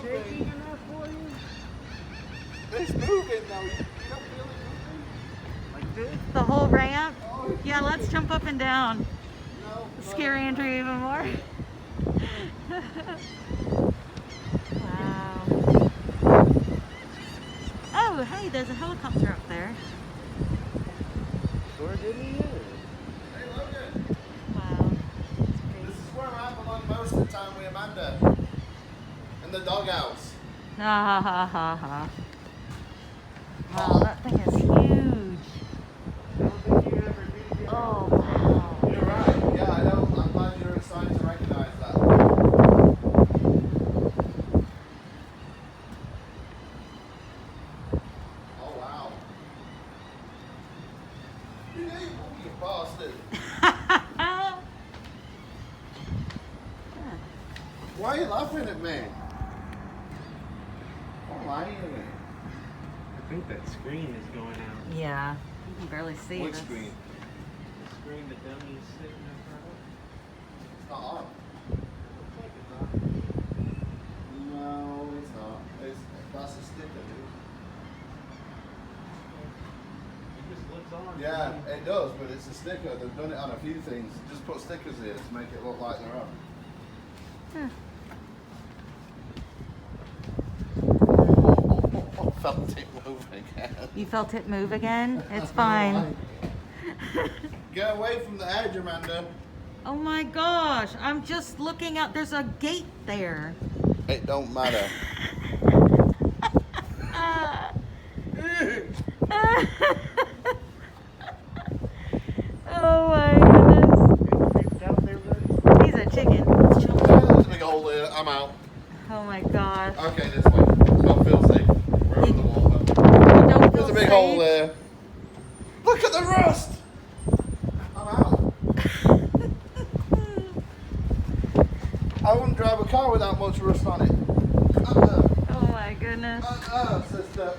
shaking enough for you? It's moving though. You don't feel it moving? Like this? The whole ramp? Oh, Yeah, let's jump up and down. no, Scare Andrew even more. Wow. Oh, hey, there's a helicopter up there. Sure didn't he? Hey, Logan. Wow. This is where I belong most of the time with Amanda. In the doghouse. Ha ha ha ha. Wow, that thing is huge. I don't think you ever did get Oh, wow. You're right. Yeah, I know. I'm glad you're assigned to recognize that. Oh, wow. You bastard. Why are you laughing at me? Don't lie to me. I think that screen is going out. Yeah, you can barely see Which this. screen? The screen the dummy is sitting in front of. It's not on. Looks like it's on. No, it's not. That's a sticker, dude. It just looks on. Yeah, it does, but it's a sticker. They've done it on a few things. Just put stickers here to make it look like they're on. Huh. Felt it move again. You felt it move again? It's fine. Get away from the edge, Amanda. Oh my gosh, I'm just looking out. There's a gate there. It don't matter. Oh my goodness. Creeped out there, buddy? He's a chicken. There's a big hole there. I'm out. Oh my gosh. Okay, this way. Don't feel safe. We're over the water. You don't feel There's a big hole safe? there. Look at the rust. I'm out. I wouldn't drive a car without much rust on it. Oh my goodness. Sister.